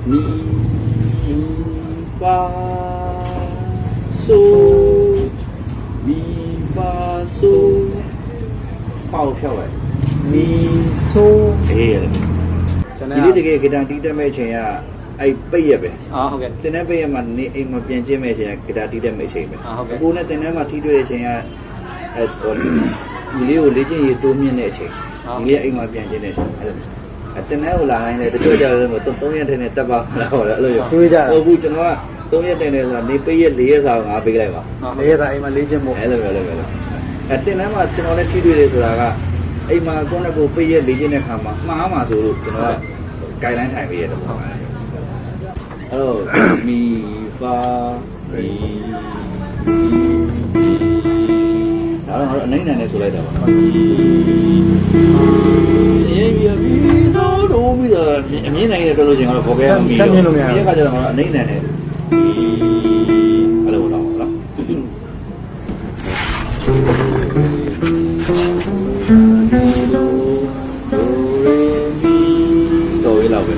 mi fa so mi fa so ပေါက်ဖြောက်လိုက်မီဆိုးအေးကျွန်တော်ဒီတကယ်ဂီတာတီးတက်မဲ့ချိန်ကအဲ့ပိတ်ရက်ပဲဟုတ်ကဲ့တင်းတဲ့ပိတ်ရက်မှာနေအိမ်မှာပြန်ကျင်းမဲ့ချိန်ကဂီတာတီးတက်မဲ့ချိန်ပဲအခုနဲ့တင်းထဲမှာတီးတွေ့တဲ့ချိန်ကအဲ့ဒီလေးကိုလေ့ကျင့်ရေးတိုးမြင့်တဲ့အချိန်ဒီလေးအိမ်မှာပြန်ကျင်းတဲ့အချိန်အဲ့တင်းထဲကိုလာတိုင်းလေတချို့ကြတော့3ရက်ထဲနဲ့တက်ပါလားဟောအဲ့လိုတွေးကြဟုတ်ဘူးကျွန်တော်က3ရက်ထဲနဲ့ဆိုတာနေပိတ်ရက်4ရက်စာကိုငါပေးလိုက်ပါ4ရက်စာအိမ်မှာလေ့ကျင့်ဖို့အဲ့လိုပဲတင်ထဲမှာကျွန်တော်လည်းထိတွေ့တယ်ဆိုတာကအိမ်မှာကိုယ့်နဲ့ကိုပေးရလေ့ကျင့်တဲ့ခါမှာမှားမှာဆိုလို့ကျွန်တော်က guideline ထိုင်ပေးရတယ်ပေါ့အဲ့တော့မီဖာမီဒါတော့အနိုင်နိုင်နဲ့ဆိုလိုက်တာပါအေးပြီးတော့ပြီးတော့အမြင်နိုင်တဲ့တော်လို့ချင်းကတော့ဘောကဲမီဒီကကြတော့အနိုင်နိုင်နဲ့အဲ့လိုတော့ဟုတ်လားတော်ရလောက်ပဲ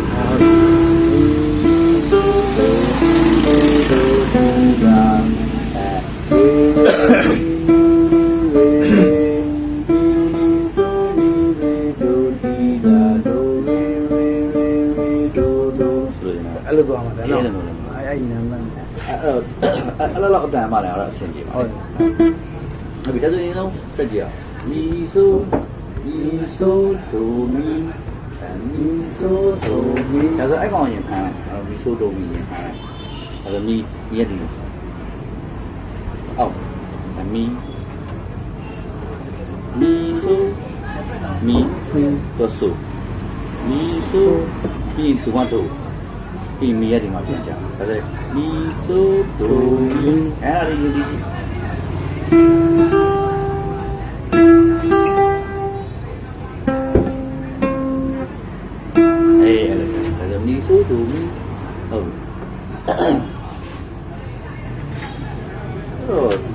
အဲ့လိုသွားမှာဒါတော့အဲ့နာမည်အဲ့လောက်အတန်မှလည်းအဲ့အဆင်ပြေပါဟုတ်ပြီဒါဆိုရင်တော့ဖက်ကြည့်အောင်မီဆိုဒိုမီမီဆိုဒိုမီဒါဆိုအဲ့ကောင်ရင်ဖမ်းလိုက်မီဆိုဒိုမီရင်ဖမ်းလိုက်ဒါဆိုမီရက်ဒီအော်မီဆိုမီတော့ဆိုမီဆိုပြီးတူမတော့ပြီးမီရက်ဒီမှာပြန်ကြဒါဆိုမီဆိုဒိုမီအဲ့ဒါလေးရေးကြည့်ဆိုတူမီဟုတ်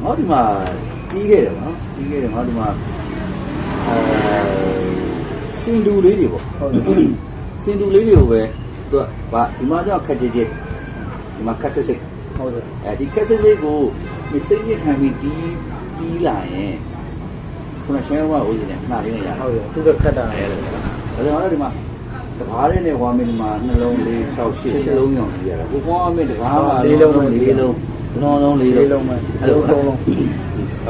ငါဒီမှာပြီးခဲ့တယ်နော်ပြီးခဲ့တယ်ငါဒီမှာစင်တူလေးတွေပေါ့ဟုတ်စင်တူလေးတွေကိုပဲသူကဒီမှာကျတော့ခက်ကြဲကြဲဒီမှာခက်စစ်စစ်ဟုတ်တယ်အဲဒီခက်စစ်စစ်ကိုဒီစိတ်ရခံပြီးတီးလာရင်ခုနရှင်းဝါဦးစီနဲ့နှာလေးနဲ့ရဟုတ်တယ်သူကခက်တာလေဒါကြောင့်ဒီမှာတကားလေးနဲ့ဝါမင်းမှာနှလုံးလေး6 8လုံးရောင်ကြည့်ရတာကိုကောင်းမင်းတကားမှာ4လုံးလုံး4လုံးလုံး4လုံးပဲအဲ့လို3လုံးဟုတ်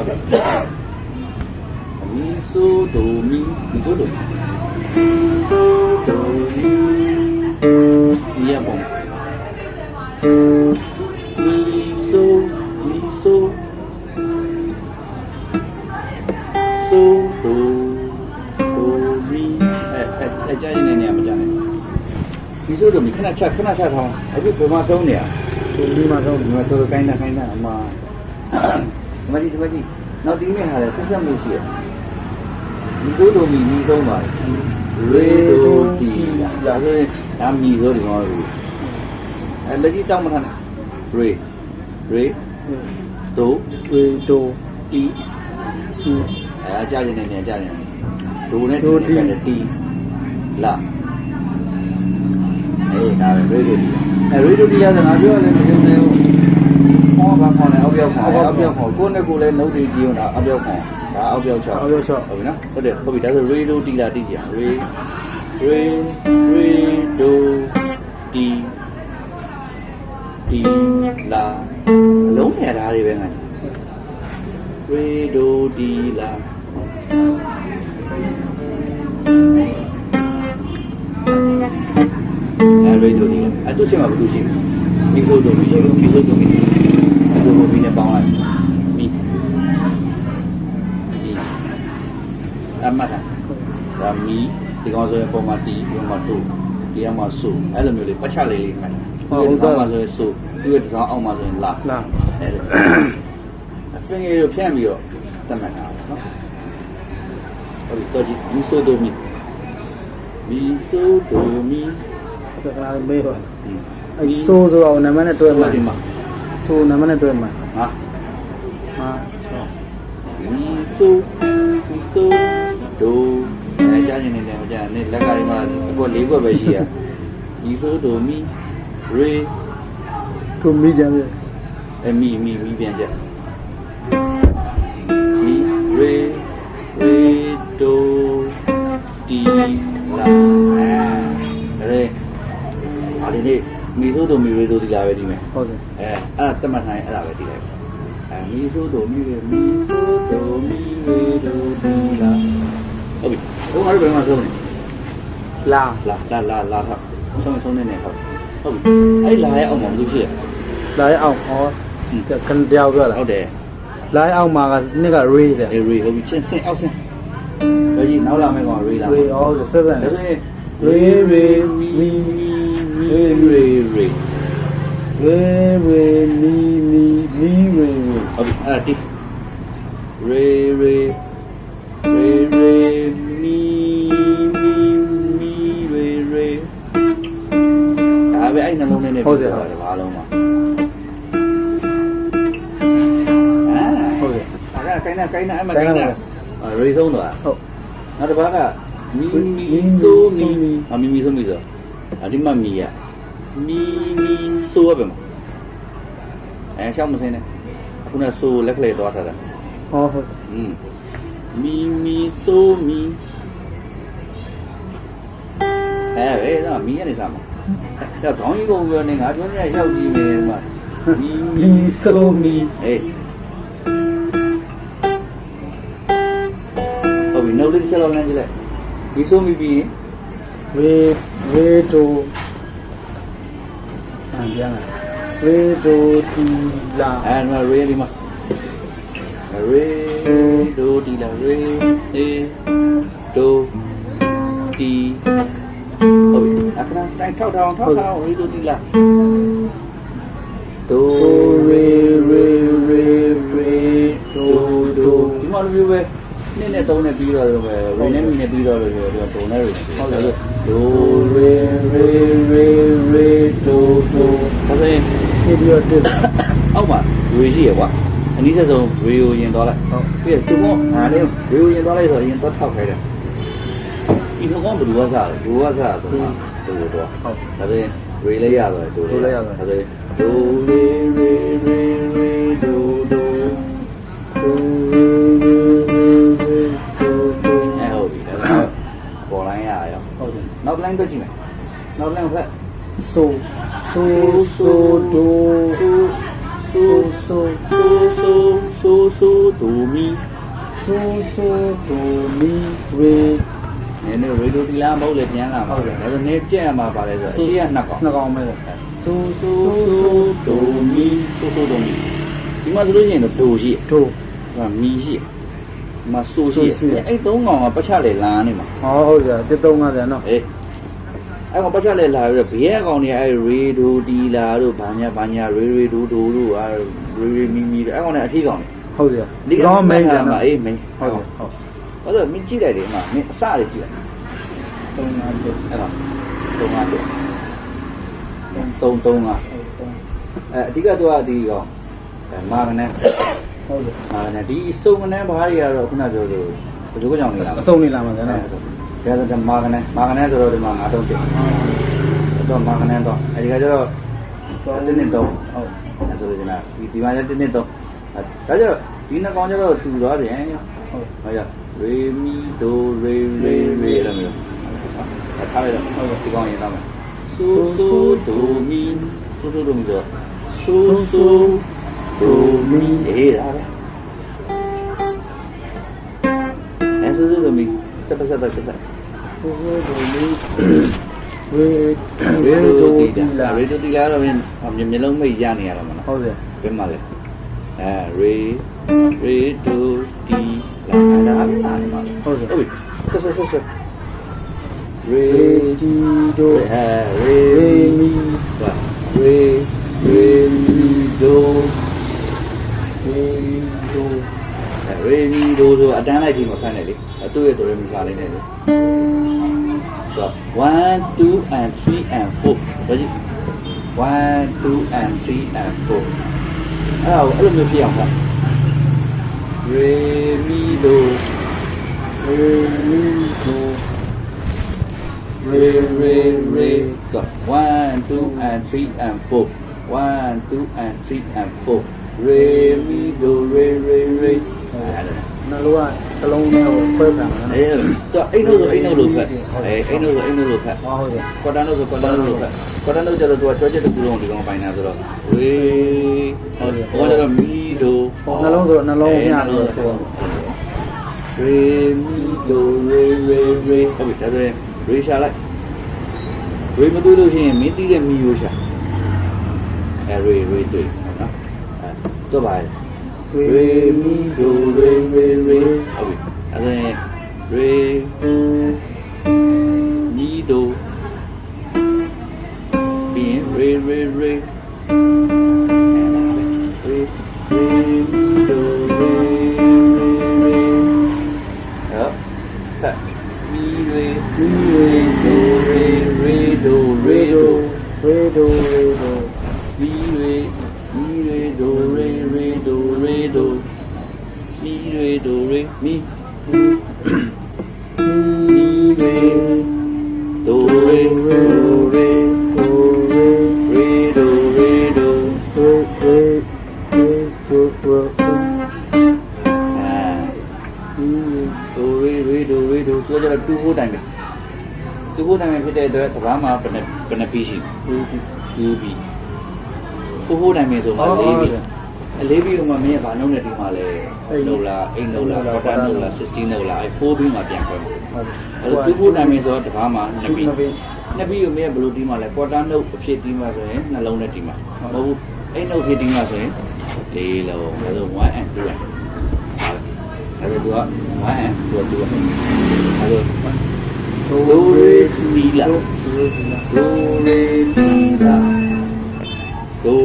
ကဲ့မီဆိုဒိုမီဆိုဒိုဒီရပါမီဆိုဆိုဒိုအကြိုင်နေနေမှာကြားနေဒီဆိုတော့ခဏချထောင်းအခုဘယ်မှာဆုံးနေရဒီမှာဆုံးဒီမှာဆိုတော့ခိုင်းတာအမမကြီးနောက်ဒီနေ့ဟာလဲဆက်ဆက်မှုရှိတယ်ဒီကိုတို့မီဆုံးပါရေဒိုတီဒါဆိုရင်ဒါမီဆိုဒီကောင်လို့လက်ကြီးတောင်းမထားနဲ့ရေဒိုတီအဲကြားနေနေကြားနေဒိုနဲ့တီနဲ့တီလာအေးဒါပဲရေဒိုတီရတယ်ငါပြောရတယ်မပြောသေးဘူးဟောဘာခေါ်လဲအောက်ပြောက်ခေါ်ကိုနဲ့ကိုလည်းနှုတ်တီကြည့်အောင်ဒါအောက်ပြောက်ခေါ်ဒါအောက်ပြောက်ချဟုတ်ပြီနော်ဟုတ်ပြီဒါဆိုရေဒိုတီလာတီကြည့်အောင်ရေဒိုတီလာအလုံးနဲ့ဓာတ်တွေပဲငါရေဒိုတီလာရေဒိုတီလာသူ့ချင်းမှာဘာလို့ရှိလဲဒီဆိုတော့ဒီဆိုတော့ဘီနဲ့ပေါင်းလိုက်မီအမတာဒါမီဒီကောင်ဆိုရင်ပေါ်မှာတီပေါ်မှာတူဒီကမှာဆိုအဲ့လိုမျိုးလေးပတ်ချလေးမှန်ဟုတ်တော့မှာဆိုရင်ဆိုသူ့ရဲ့တစ်စောင်းအောက်မှာဆိုရင်လာအဲ့လိုအဖင်ရဖြန့်ပြီးတော့တတ်မှတ်တာနော်ဟုတ်ပြီတော့ကြည့်မီဆိုဒိုမီဒါကလည်းမေးပါအဲ့ဆိုတော့နာမည်နဲ့တွဲမှာဆိုနာမည်နဲ့တွဲမှာဟာမီဆိုဒိုကြားနေတယ်မကြားနဲ့လက်ကလေးမှာအကွက်၄ကွက်ပဲရှိရမီဆိုဒိုမီ re သူမိကြတယ် miပြန်ချက် mi re do ti la re အားဒီနေ့မီဆိုးတို့မီရေတို့ဒီလာပဲဒီမယ် ဟုတ်တယ် အဲ့ဒါတတ်မှတ်ထားရင်အဲ့ဒါပဲဒီလိုက်မီဆိုးတို့မီရေမီဆိုးတို့မီရေတို့ဒီလာဟုတ်ပြီတော့ငါတို့ဘယ်မှာဆုံးလဲ လာ လာဆုံးနေနေဟုတ်ပြီအဲ့လာရဲ့အောက်မှာဘယ်လိုရှိလဲ လာရအောင်ဟောကန်တယောက်ပြောလား ဟုတ်တယ် လာရအောင်မှာကနှစ်က ray တယ် အေးရေဟုတ်ပြီချင်းစင်အောက်စင်ဘယ်ကြီးနောက်လာမယ်ကောင်ရေလာ ray ဟောဆက်တယ် ဒါဆိုရင် ray ray မီ mi ရေရေ ray ray mi mi mi ray ray ဟုတ်ပြီအဲ့ဒါတိရေရေရေရေမီရေရေဒါပဲအဲ့နှလုံးနဲ့ဘာလုံးမှာ ဟုတ်တယ် အဲ့ဒါကိုင်းနာအဲ့မှာကိုင်းနာရေဆုံးတော့ ဟုတ် နောက်တစ်ပါးကမီဆိုမီမီဆိုမီဆိုဒီမှာမီရမီဆိုပဲမှာရှောက်မစင်းနဲ့ခုနဆိုလက်ကလေးသွားထားတာ ဟောဟုတ် မီဆိုမီပဲတော့မီရနေစားမှာအဲ့တော့ခေါင်းကြီးပုံပြောနေငါပြောနေရောက်ကြည့်မယ်မှာမီ mi so mi အေးဟုတ်ပြီနောက်တစ်ချက်လောက်လမ်းကြည့်လိုက်မီဆိုမီပြီးရင် ray to ပြန်လာ ray to ti la အဲ့ဒါရေဒီမှာရေဒိုဒီလာရေအေဒိုဒီဟုတ်ပြီအခဏတိုင်းထောက်ရေဒိုဒီလာဒိုရေဒိုဒီမှာလိုမျိုးပဲနှစ်နဲ့သုံးနဲ့ပြီးတော့ပဲရေနဲ့မီနဲ့ပြီးတော့လို့ပြောတော့ဒိုနဲ့ရေဟုတ်တယ်ဒိုရေဒိုဒါဆိုရင် ဒီပြီးတော့တက် အောက်မှာရေရှိရကွာအနည်းဆက်ဆုံးရေကိုရင်သွားလိုက် ဟုတ် ပြီးတော့သူကငါလေးရေကိုရင်သွားလိုက်ဆိုရင်တော့ထောက်ခိုင်းတယ်ဒီဘကောင်ဘယ်လိုကစားလဲဘယ်လိုကစားဆိုတော့သူ့တော့ ဟုတ် ဒါဆိုရင်ရေလေးရဆိုရင်သူလေးရဒါဆိုရင်ဒိုရေဒိုအဲဟုတ်ပြီဒါပေါ်လိုင်းရရော ဟုတ်တယ် နောက်လိုင်းတော့ကြည့်မယ်နောက်လိုင်းဖက် so do so do mi do mi re နည်းနည်းရေဒိုဒီလာမဟုတ်လေပြန်လာမှာဒါဆိုနည်းကြက်ရမှာပါလဲဆိုအရှိရနှစ်ကောင် နှစ်ကောင်ပဲ so do mi ဒီမှာဆိုလို့ရှိရင်တော့ဒိုရှိ do ဒီမှာမီရှိဒီမှာဆိုရှိအဲ့သုံးကောင်ကပတ်ချလေလာနေမှာ ဟောဟုတ်တယ်150နော် အေးအဲ့ကောင်ပတ်ချလေလာပြီးတော့ဘေးကောင်တွေအဲ့ရေဒိုဒီလာတို့ဘာညာရေဒိုတို့အဲ့ရေမီအဲ့ကောင်တွေအထီးကောင်တွေ ဟုတ်တယ် ဒီကောင်မိန်းကမှာအေးမိန်း ဟုတ် ဟုတ် ဟုတ် အဲ့တော့မင်းကြည့်လိုက်တယ်မှာမင်းအစတွေကြည့်လိုက် 350 အဲ့ဒါ335အဓိကတော့ဒီကောင်မာကနန်း ဟုတ်တယ် မာကနန်းဒီစုံကနန်းဘားတွေကတော့ခုနပြောလို့ဘယ်လိုကြောင့်နေလား အစုံနေလာမှာကနော် ဒါဆိုမာကနန်းဆိုတော့ဒီမှာ9တုံးတင်တော့မာကနန်းတော့အဲဒီကကျတော့တင်းတင်းတော့ ဟုတ် အဲ့ဆိုလို့ကျွန်တော်ဒီမှာလည်းတင်းတင်းတော့ဒါကြတော့ဒီနှစ်ကောင်ကျတော့တူသွားတယ်ဟုတ်ဟုတ်ရရေမီဒိုရေလည်းမျိုးထားလိုက်တော့ဟုတ်ဒီကောင်ရင်တော့မယ်ဆိုဒိုမီဆိုဒိုမီတော့ဆိုဒိုမီအေးဒါပဲအဲ့ဆိုဒိုမီစက်ဆိုdo miရေဒိုတီလာတော့မျက်လုံးမိတ်ရနေရတာမလား ဟုတ်တယ် ဘယ်မှာလဲရေဒိုတီလာဒါပဲအားနေမှာ ဟုတ်တယ် ဟုတ်ပြီဆက်ရေ di do ရေမီရေမီဒို re do ဆိုအတန်းလိုက်ပြီးမှဖမ်းတယ်လေသူ့ရဲ့ဆိုရဲမီစာလေးနဲ့လေ1 2 and 3 and 4ဒါကြည့်1 2 and 3 and 4အဲ့လိုမျိုးပြအောင်ပါရေမီဒို re mi do re re re go 1 2 and 3 and 4 1 2 and 3 and 4 re mi do re re re နှလုံးကတစ်လုံးနဲ့ကိုခွဲပြန်တယ် တော့အိနှုတ်ဆိုအိနှုတ်လို့ဖက်အိနှုတ်ဆိုအိနှုတ်လို့ဖက် ဟုတ်တယ် ကွာတာနှုတ်ဆိုကွာတာနှုတ်လို့ဖက်ကွာတာနှုတ်ကျတော့သူကကြောချက်တစ်ခုလုံးဒီကောင်ပိုင်တာဆိုတော့ re ဟုတ်တယ်ဟိုကတော့ mi do နှလုံးဆိုနှလုံးမျှလို့ဆို re mi do re re re ဟုတ်ပြီဒါဆိုရင် re ရှာလိုက် re မတွေ့လို့ရှိရင်မင်းတီးတဲ့ mi ကိုရှာre re တွေ့ဟုတ်နော်တော့ပါ re mi do re re re ဟုတ်ပြီဒါဆိုရင် re mi do ပြီးရင် re re re re mi do re re re ဟုတ် mi re do re re do re do re do re do mi re do re re do re do mi re do re mi re do re do re do re do re do do re do ဆိုကြတော့2ဖို့တိုင်းပဲ2ဖို့တိုင်းပဲဖြစ်တဲ့အတွက်သဘာဝမှာဘယ်နှပြီးရှိ2ပြီး4ဖို့တိုင်းပဲဆိုမှ4ပြီး4ပြီးတော့မှမင်းကဘာလုပ်နေဒီမှာလဲနှုတ်လား8နှုတ်လားကွာတာနှုတ်လား16နှုတ်လား4ပြီးမှပြန်ခွဲမှာအဲ့တော့2ဖို့တိုင်းပဲဆိုတော့တဘာမှ2ပြီး2ပြီးကိုမင်းကဘယ်လိုတီးမှလဲကွာတာနှုတ်အဖြစ်တီးမှဆိုရင်နှလုံးနဲ့တီးမှာမဟုတ်ဘူး8နှုတ်ဖြစ်တီးမှဆိုရင်4လုံးဒါဆို1 and 2 အဲ့ဒါသူက1 and 2အဲ့ဒါdo re mi la do re mi la do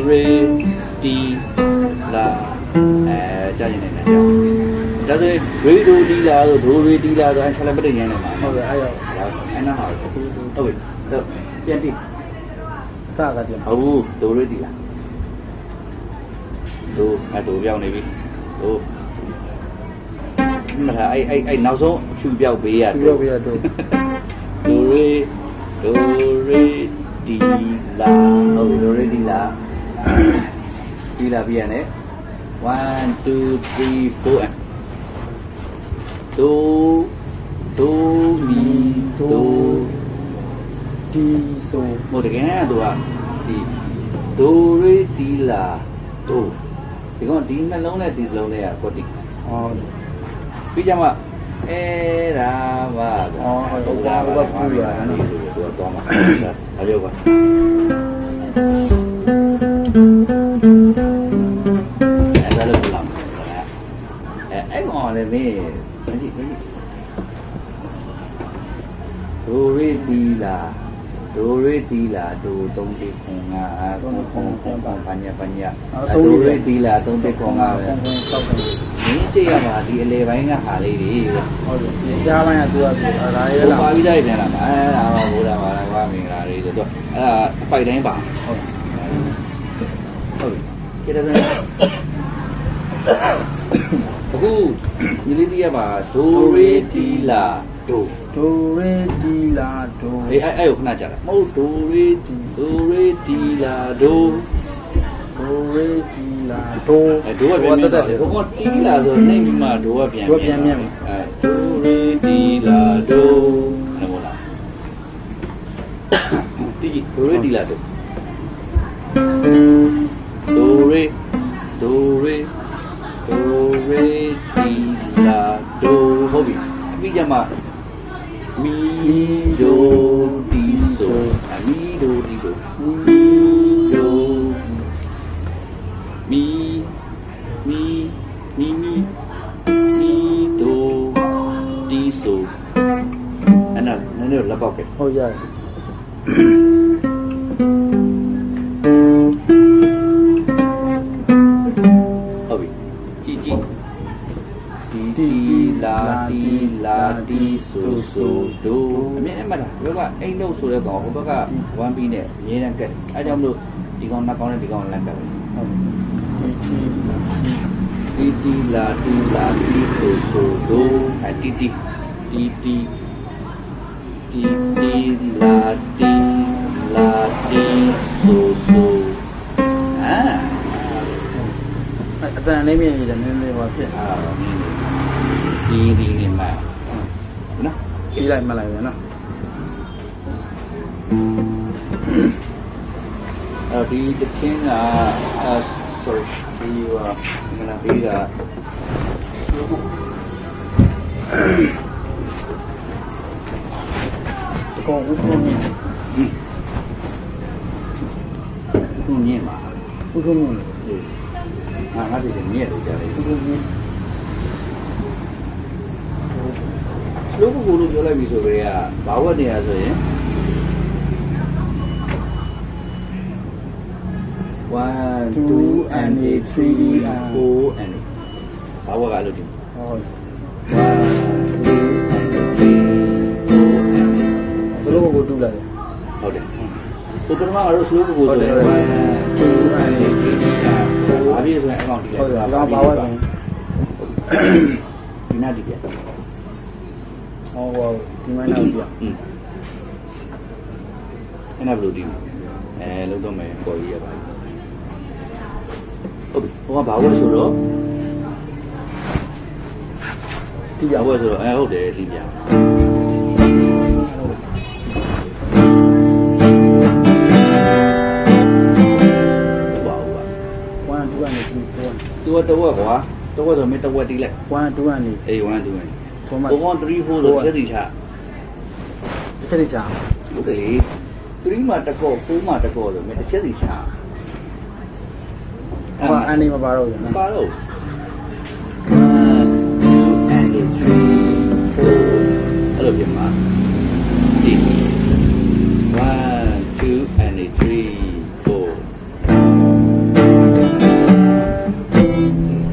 re ti la ကြားနေတယ်ကြောက်ဒါဆိုရေဒိုတီလာဆိုဒိုရေတီလာဆိုအဲဆက်လက်ပဋိညာဉ်နဲ့မှာ ဟုတ်ကဲ့အဲ့ရော အဲ့နာမှာဟုတ်ပြီတော့ပြန်ပြီ စကပြန် ဟုတ်ဒိုရေတီလာဒိုပြောင်းနေပြီဒိုမလားအဲ့နောက်ဆုံးအဖြူပြောက်ပေးရ ပြောပြရတော့ ဒိုရေတီလာဟုတ်ဒိုရေတီလာတီလာပြရနဲ့1 2 3 4 do mi do ဒီဆို ဟိုတကယ်ကသူကဒီ do re ti la do ဒီကောင်ဒီနှလုံးနဲ့ဒီနှလုံးနဲ့ကကောတိ ဟုတ်တယ် ပြီးကြမှာအဲ့ဒါပါဟုတ်တာပါပူရတာနော်သူတော့မှာဒါပြောပါအဲ့ဒါလို့လာမှာအဲ့ကောင်လည်းမင်းမရှိဒိုရီတီလာဒိုသုံးတိခွန်ငါခွန်ပညာဒိုရီတီလာသုံးတိခွန်ငါပဲ ဟုတ်ကဲ့ မင်းကြည့်ရပါဒီအလေပိုင်းကဟာလေးတွေ ဟုတ်တယ်ကြားပိုင်းကသူကဒါရဲ ဟို လား ပါပြီးတိုင်းပြန်လာမှာအဲ့ဒါပါဘိုးတာပါလားကွာမင်္ဂလာလေးဆိုတော့အဲ့ဒါအပိုက်တိုင်းပါဟုတ်ကြည့်တယ်စမ်းအခုညီလေးကြီးကပါဒိုရီတီလာဒို ဒိုရေတီလာဒို အေးအဲ့ကိုခဏကြာတာမဟုတ်ဒိုရီတီလာဒို ဒိုရေတီလာဒို အဲဒိုကပြန်မြင်တယ်ဘုံကတီလာဆိုနေပြီးမှဒိုကပြန်မြင်အဲဒိုရီတီလာဒိုနမောလားတီဒိုရီတီလာဒိုဒိုရီတီလာဒိုဟုတ်ပြီပြီးကြမှာမီဒိုတီဆိုမီဒိုတီဆိုမီဒိုတီဆိုအဲ့ဒါနည်းနည်းလက်ပေါက်ခဲ့ ဟုတ်ရတယ် ဟုတ်ပြီကြည့်လာတီဆိုဒိုအမြင်အမှတ်တာဘက်ကအိမ်လို့ဆိုတဲ့ကောင်ဟိုဘက်က 1B နဲ့အမြင်နဲ့ကတ်အဲကြောင့်မလို့ဒီကောင်နှစ်ကောင်နဲ့ဒီကောင်လက်ကတ်ပဲဟုတ်တီလာတီဆိုဒိုတီ တီတီလာတီလာတီဆိုဆိုအာ အတန်လေးမြင်နေတယ်နည်းနည်းပါဖြစ် အာဒီနေမှာနော် ပြီးလိုက်မှလိုက်ပဲနော် ဒီတချင်းကsorry ဒီဟာငါပြီးတာ အကောင်ဥထုံးမြင် သူမြင်ပါ ဥထုံးမြင် ငါဒီမြင်လို့ကြားတယ် ဥထုံးမြင် slow ကိုလို့ပြောလိုက်ပြီဆိုကြတဲ့ကဘာဝတ်နေရဆိုရင်1 2 and 3 4 and ဘာဝတ်ကလို့ဒီ ဟုတ် 1 2 and 3 4 and ဘယ်လိုကိုတူလာလဲ ဟုတ်တယ်ကိုပထမကတော့ slow ကိုဆိုရင်1 2 and 3 4 အားပြည့်ဆိုရင်အကောင့်တီးလိုက် ဟုတ်တယ်ဘာဝတ်လဲ ဒီနာဒီပြ ဟောဟောဒီမိုင်းနောက်ပြ အဲ့ဒါဘယ်လိုဒီလုံးတော့မယ်ပေါ်ရပါဟုတ်ပြီဟိုကဘာဝဲဆိုတော့ ဒီပြ ဘာဝဲဆိုတော့ဟုတ်တယ်ဒီပြဘာဝဲ 1 2 and 3 4 သူကတော့ကွာတော့ဆိုမင်းတော့တီးလိုက် 1 2 and အေး1 2 4မှာ 3 4ဆိုချက်စီချ တစ်ချက်ကြာ ဟုတ်တယ်လေ3မှာတစ်ကော4မှာတစ်ကောဆိုမင်းတစ်ချက်စီချ ဟောအန်နေမပါတော့ဘူးနော် ပါတော့1 2 and 3 4အဲ့လိုပြန်မှာဒီ1 2 and 3 4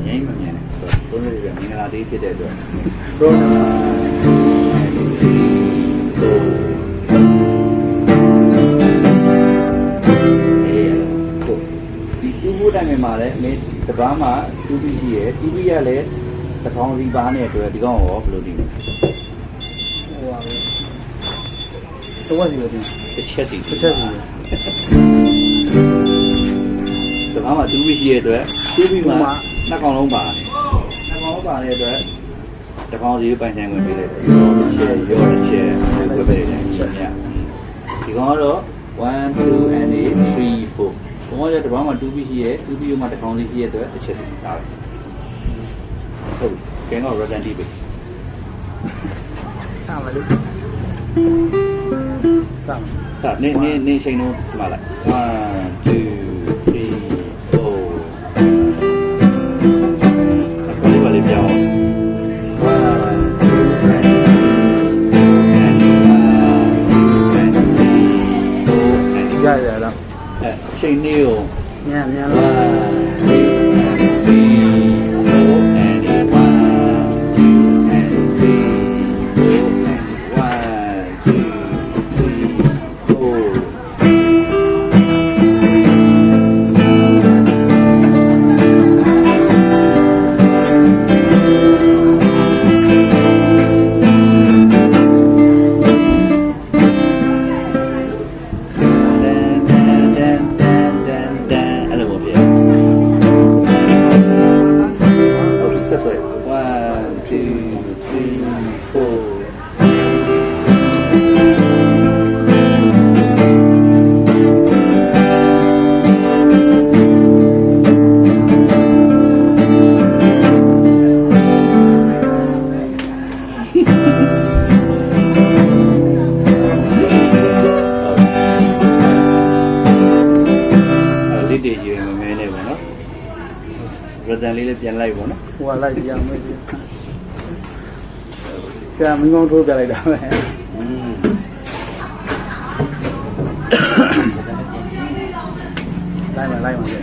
ညင်မညင်တော့လည်းပြန်မင်္ဂလာတေးဖြစ်တဲ့အတွက် ရော ဒီတူဖို့တိုင်းမှာလည်းမင်းတပားမှာတူပြီးရှိရယ်တူပြီးရလည်းတစ်ထောင်စီပါနဲ့အတွက်ဒီကောင်ရောဘယ်လိုဒီလဲ ဟိုပါပဲတော့စီရတယ် တစ်ချက်စီ တစ်ချက်စီ တပားမှာတူပြီးရှိရတဲ့အတွက်တူပြီးမှာနှစ်ကောင်လုံးပါတယ်နှစ်ကောင်လုံးပါတဲ့အတွက်တစ်ကောင်စီပိုင်ဆိုင်ဝင်ပေးလိုက်တယ်ရောတစ်ချက်ဝယ်ပေးတယ်ချက်ညဒီကောင်ကတော့1 2 and 3 4ဘုံကတပားမှာတူပြီးရှိရတူပြီးမှာတစ်ကောင်စီရှိရတဲ့အတွက်တစ်ချက်စီဒါပဲဟုတ်ကဲတော့ return တီးပြီ စမ်းမလို့စမ်း さあ、ね、シェイの、まだ。1、2、3、4。これはレビュー。ရရတော့ シェイネオ。မြန်မြန် 1、2、3、4 and 1、2 and 3、4 and 1、2、3、4。Return လေးလည်းပြန်လိုက်ပါနော် ဟိုလိုက်ပြအောင်မယ်ကြာမင်းကောင်းထိုးပြလိုက်တာပဲလိုက်ပါလိုက်ပါလေ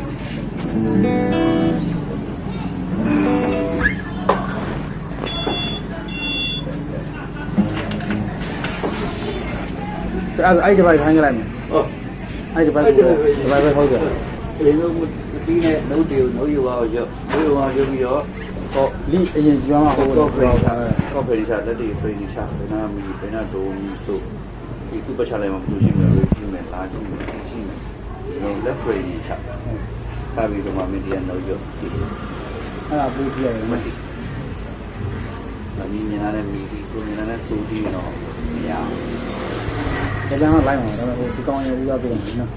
အဲ့ဒီဘက်ခိုင်းလိုက်မယ် ဟုတ် အဲ့ဒီဘက်ဟုတ်တယ် ဒီလိုဒီနဲ့နှုတ်တွေနှုတ်ယူအောင်ရုပ်ပြီးတော့ တော့ လိအရင်ကျွမ်းမှာဟို တော့ တော့ ဖရိ ပြော ချာ တာ တော့ဖရိချာလက်တွေဖရိချာဘယ်နာမီဘယ်နာဒိုမီဆိုဒီသူ့ပတ်ချလိုက်မှာဘယ်လိုရှိမလဲရှိမယ်လားရှိမယ်ရှိမယ်ဒီတော့ left ဖရိချာထားပြီးတော့မှမင်းတရားနောက်ရောဒီ အဲ့ဒါပို့ပြရတယ်မသိ အမီမြင်ရတဲ့မီဒီဆိုမြင်ရတဲ့ဆိုဒီတော့မရဘူး ဒါကြောင့်လိုက်မှာဒါပေမဲ့ဒီကောင်းရဲ့ဦးရပြင်နော်